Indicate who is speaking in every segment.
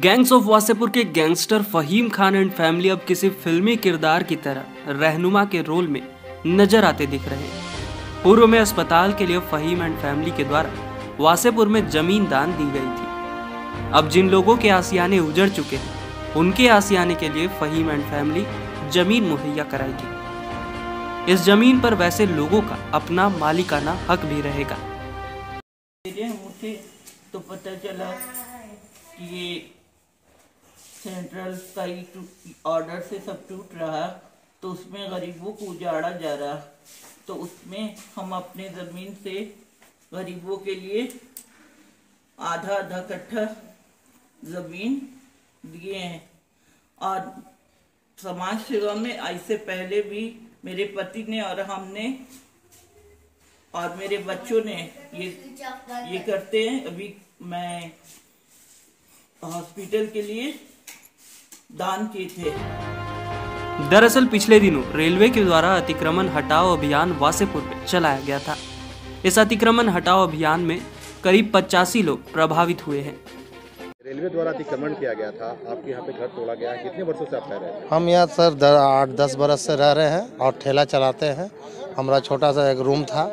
Speaker 1: Gangs of Wasseypur के gangster Fahim Khan and family अब किसी फिल्मी किरदार की तरह रहनुमा के रोल में नजर आते दिख रहे हैं। पूर्व में अस्पताल के लिए फहीम एंड फैमिली के द्वारा वासेपुर में जमीन दान दी गई थी। अब जिन लोगों के आसियाने उजड़ चुके हैं उनके आसियाने के लिए फहीम एंड फैमिली जमीन मुहैया कराएगी। इस जमीन पर वैसे लोगों का अपना मालिकाना हक भी रहेगा।
Speaker 2: मुझे तो पता चला कि ये सेंट्रल का ही ऑर्डर से सब टूट रहा, तो उसमें गरीबों को उजाड़ा जा रहा, तो उसमें हम अपने ज़मीन से गरीबों के लिए आधा आधा कट्ठा ज़मीन दिए हैं। और समाज सेवा में इससे पहले भी मेरे पति ने और हमने और मेरे बच्चों ने ये करते हैं। अभी मैं हॉस्पिटल के लिए दान किए थे।
Speaker 1: दरअसल पिछले दिनों रेलवे के द्वारा अतिक्रमण हटाओ अभियान वासेपुर में चलाया गया था। इस अतिक्रमण हटाओ अभियान में करीब 85 लोग प्रभावित हुए हैं।
Speaker 3: रेलवे द्वारा अतिक्रमण किया गया था, आपके यहाँ पे घर तोड़ा गया है, कितने वर्षों से आप रह रहे हैं?
Speaker 4: हम यहाँ सर 8-10 बरस से रह रहे हैं और ठेला चलाते हैं। हमारा छोटा सा एक रूम था,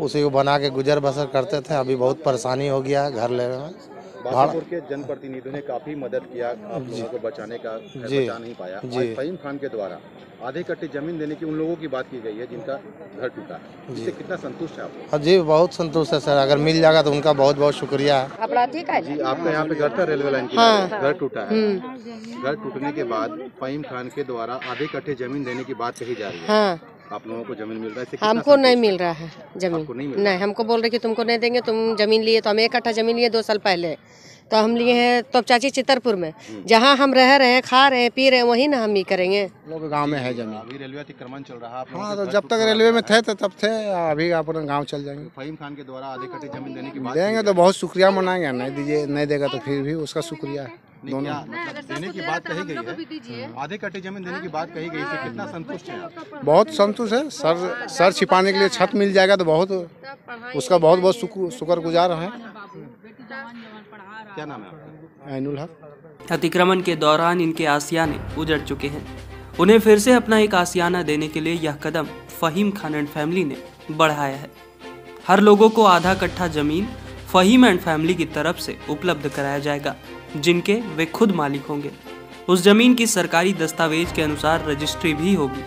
Speaker 4: उसी को बना के गुजर बसर करते थे। अभी बहुत परेशानी हो गया है घर लेने में।
Speaker 3: वासेपुर के जनप्रतिनिधियों ने काफी मदद किया आप लोगों को बचाने का, बचा नहीं पाया। आज फहीम खान के द्वारा आधे कट्टे जमीन देने की उन लोगों की बात की गई है जिनका घर टूटा है। इससे कितना संतुष्ट है आप?
Speaker 4: जी बहुत संतुष्ट है सर, अगर मिल जाएगा तो उनका बहुत बहुत शुक्रिया है।
Speaker 3: जी आपका यहाँ पे घर था रेलवे लाइन की, घर टूटा है। घर टूटने के बाद फहीम खान के द्वारा आधे कट्टे जमीन देने की बात कही जा रही है। आप लोगों को जमीन मिल रहा है?
Speaker 5: हमको नहीं मिल रहा है जमीन। नहीं, हमको बोल रहे कि तुमको नहीं देंगे, तुम जमीन लिए। तो हम 1 कट्ठा जमीन लिए 2 साल पहले, तो हम लिए हैं तोपचाची चितरपुर में, जहाँ हम रह रहे हैं, खा रहे हैं, पी रहे हैं, वही ना हम ही करेंगे।
Speaker 4: लोग गांव में है जमीन।
Speaker 3: अभी रेलवे अतिक्रमण चल रहा है।
Speaker 4: हाँ, तो जब तक रेलवे में थे तो तब थे, अभी अपने गाँव चल जाएंगे।
Speaker 3: फहीम खान के द्वारा आधे कट्टे जमीन देने की बात
Speaker 4: देंगे तो बहुत शुक्रिया मनाएंगे, नहीं दीजिए नहीं देगा तो फिर भी उसका शुक्रिया है। दोनों
Speaker 3: देने की बात कही गई है, आधे कट्टे जमीन देने की बात कही गई है। कितना संतुष्ट है आप?
Speaker 4: बहुत संतुष्ट है सर छिपाने के लिए छत मिल जाएगा तो बहुत, उसका बहुत बहुत शुक्रगुजार है।
Speaker 3: क्या नाम है आपका?
Speaker 4: ऐनुल हक।
Speaker 1: अतिक्रमण के दौरान इनके आसियाने उजड़ चुके हैं। उन्हें फिर से अपना एक आसियाना देने के लिए यह कदम फहीम खान एंड फैमिली ने बढ़ाया है। हर लोगों को आधा कट्ठा जमीन फहीम एंड फैमिली की तरफ से उपलब्ध कराया जाएगा, जिनके वे खुद मालिक होंगे। उस जमीन की सरकारी दस्तावेज के अनुसार रजिस्ट्री भी होगी।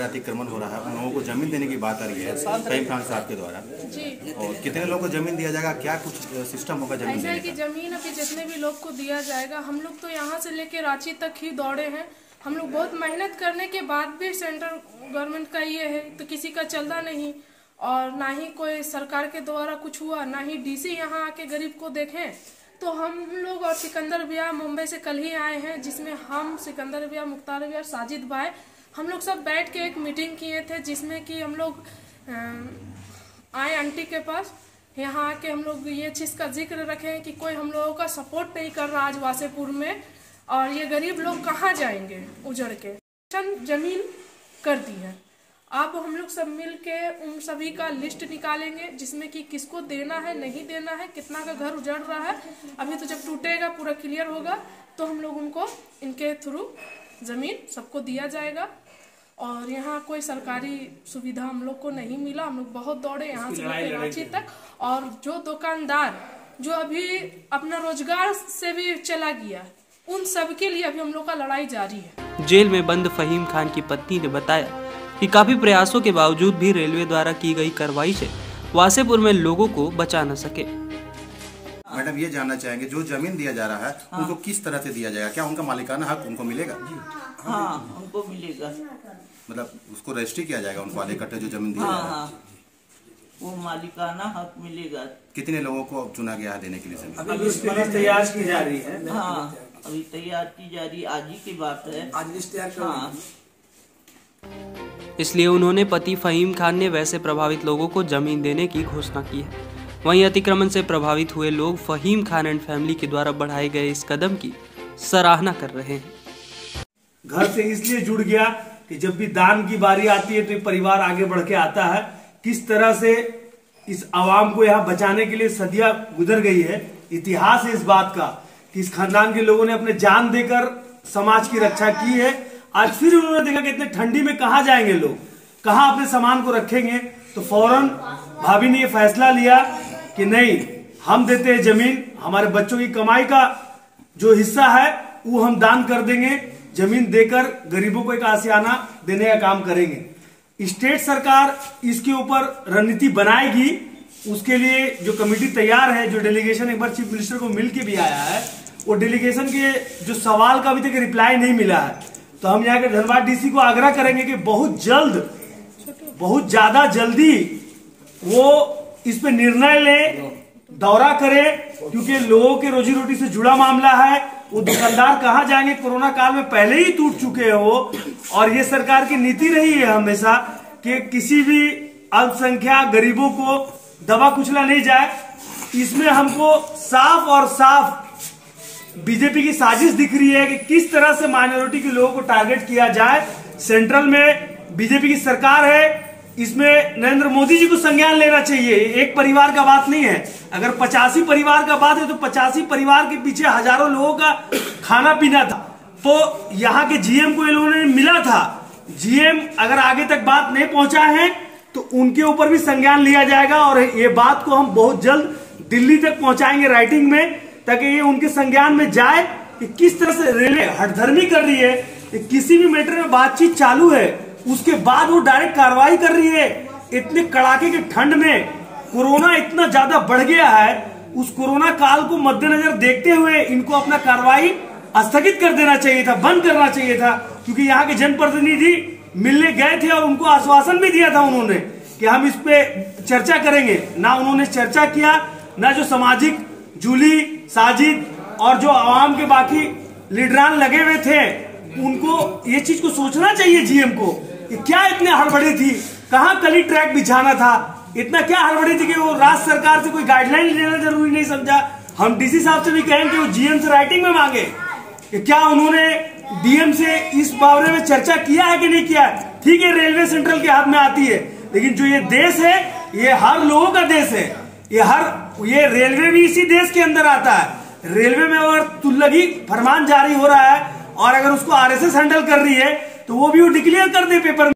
Speaker 3: अतिक्रमण हो रहा है, उन लोगों को जमीन देने की बात आ रही है फहीम खान साहब के द्वारा जी। और कितने लोगों को जमीन दिया जाएगा, क्या कुछ सिस्टम होगा जमीन
Speaker 6: ऐसा है कि जमीन अभी जितने भी लोग को दिया जाएगा, हम लोग तो यहाँ से लेके रांची तक ही दौड़े हैं। हम लोग बहुत मेहनत करने के बाद भी सेंट्रल गवर्नमेंट का ये है तो किसी का चलता नहीं, और ना ही कोई सरकार के द्वारा कुछ हुआ, ना ही डीसी यहाँ आके गरीब को देखें। तो हम लोग और सिकंदर भैया मुंबई से कल ही आए हैं, जिसमें हम सिकंदर भैया, मुख्तार भैया, साजिद भाई, हम लोग सब बैठ के एक मीटिंग किए थे, जिसमें कि हम लोग आए आंटी के पास। यहाँ आके हम लोग ये चीज़ का जिक्र रखें कि कोई हम लोगों का सपोर्ट नहीं कर रहा आज वासेपुर में, और ये गरीब लोग कहाँ जाएंगे उजड़ के। जमीन कर दी है। अब हम लोग सब मिल के उन सभी का लिस्ट निकालेंगे, जिसमें कि किसको देना है, नहीं देना है, कितना का घर उजड़ रहा है। अभी तो जब टूटेगा पूरा क्लियर होगा तो हम लोग उनको इनके थ्रू ज़मीन सबको दिया जाएगा। और यहाँ कोई सरकारी सुविधा हम लोग को नहीं मिला। हम लोग बहुत दौड़े यहाँ से लेकर रांची तक, और जो दुकानदार जो अभी अपना रोजगार से भी चला गया, उन सब के लिए अभी हम लोग का लड़ाई जारी है।
Speaker 1: जेल में बंद फहीम खान की पत्नी ने बताया कि काफी प्रयासों के बावजूद भी रेलवे द्वारा की गई कार्रवाई से वासेपुर में लोगों को बचा न सके।
Speaker 3: मैडम ये जानना चाहेंगे, जो जमीन दिया जा रहा है उनको किस तरह से दिया जाएगा? क्या उनका मालिकाना हक उनको मिलेगा?
Speaker 2: हाँ, उनको मिलेगा।
Speaker 3: मतलब उसको रजिस्ट्री किया जाएगा, उनको आधे कट्टे जो जमीन दिया जाएगा,
Speaker 2: वो मालिकाना हक मिलेगा।
Speaker 3: कितने लोगों को अब चुना गया है देने के लिए जमीन?
Speaker 7: अभी लिस्ट तैयार की जा रही है।
Speaker 2: हाँ, अभी तैयार की जा रही, आज ही की बात है,
Speaker 7: आज लिस्ट तैयार।
Speaker 1: इसलिए उन्होंने पति फहीम खान ने वैसे प्रभावित लोगों को जमीन देने की घोषणा की है। वहीं अतिक्रमण से प्रभावित हुए लोग फहीम खान एंड फैमिली के द्वारा बढ़ाए गए इस कदम की सराहना कर रहे हैं।
Speaker 7: घर से इसलिए जुड़ गया कि जब भी दान की बारी आती है तो परिवार आगे बढ़ के आता है। किस तरह से इस आवाम को यहाँ बचाने के लिए सदियां गुजर गई है। इतिहास है इस बात का कि इस खानदान के लोगों ने अपने जान देकर समाज की रक्षा की है। आज फिर उन्होंने देखा कि इतने ठंडी में कहाँ जाएंगे लोग, कहाँ अपने सामान को रखेंगे, तो फौरन भाभी ने ये फैसला लिया कि नहीं, हम देते हैं जमीन, हमारे बच्चों की कमाई का जो हिस्सा है वो हम दान कर देंगे, जमीन देकर गरीबों को एक आशियाना देने का काम करेंगे। स्टेट सरकार इसके ऊपर रणनीति बनाएगी, उसके लिए जो कमेटी तैयार है, जो डेलीगेशन एक बार चीफ मिनिस्टर को मिल के भी आया है, वो डेलीगेशन के जो सवाल का अभी तक रिप्लाई नहीं मिला है, तो हम यहाँ के धनबाद डीसी को आग्रह करेंगे कि बहुत जल्द, बहुत ज्यादा जल्दी वो इस पे निर्णय ले, दौरा करे, क्योंकि लोगों के रोजी रोटी से जुड़ा मामला है। वो दुकानदार कहाँ जाएंगे, कोरोना काल में पहले ही टूट चुके हो, और ये सरकार की नीति रही है हमेशा कि किसी भी अल्पसंख्यक गरीबों को दबा कुचला नहीं जाए। इसमें हमको साफ और साफ बीजेपी की साजिश दिख रही है कि किस तरह से माइनॉरिटी के लोगों को टारगेट किया जाए। सेंट्रल में बीजेपी की सरकार है, इसमें नरेंद्र मोदी जी को संज्ञान लेना चाहिए। एक परिवार का बात नहीं है, अगर 85 परिवार का बात है तो 85 परिवार के पीछे हजारों लोगों का खाना पीना था। तो यहाँ के जीएम को इन लोगों ने मिला था, जीएम अगर आगे तक बात नहीं पहुंचा है तो उनके ऊपर भी संज्ञान लिया जाएगा, और ये बात को हम बहुत जल्द दिल्ली तक पहुंचाएंगे राइटिंग में, ताकि ये उनके संज्ञान में जाए कि किस तरह से रेलवे हठधर्मी कर रही है। किसी भी मैटर में बातचीत चालू है, उसके बाद वो डायरेक्ट कार्रवाई कर रही है। इतने कड़ाके के ठंड में कोरोना इतना ज्यादा बढ़ गया है, उस कोरोना काल को मद्देनजर देखते हुए इनको अपना कार्रवाई स्थगित कर देना चाहिए था, बंद करना चाहिए था, क्योंकि यहाँ के जनप्रतिनिधि मिलने गए थे और उनको आश्वासन भी दिया था उन्होंने कि हम इस पे चर्चा करेंगे। ना उन्होंने चर्चा किया, ना जो सामाजिक जूली साजिद और जो आवाम के बाकी लीडरान लगे हुए थे, उनको ये चीज को सोचना चाहिए जीएम को कि क्या इतने हड़बड़ी थी, कहाँ कली ट्रैक बिछाना था, इतना क्या हड़बड़ी थी कि वो राज्य सरकार से कोई गाइडलाइन लेना जरूरी नहीं समझा। हम डीसी साहब से भी कहेंगे वो जीएम से राइटिंग में मांगे कि क्या उन्होंने डीएम से इस बारे में चर्चा किया है कि नहीं किया है। ठीक है, रेलवे सेंट्रल के हाथ में आती है, लेकिन जो ये देश है ये हर लोगों का देश है, ये रेलवे भी इसी देश के अंदर आता है। रेलवे में अगर तुल्लगी फरमान जारी हो रहा है और अगर उसको आरएसएस हैंडल कर रही है तो वो भी वो डिक्लेयर कर दे पेपर में।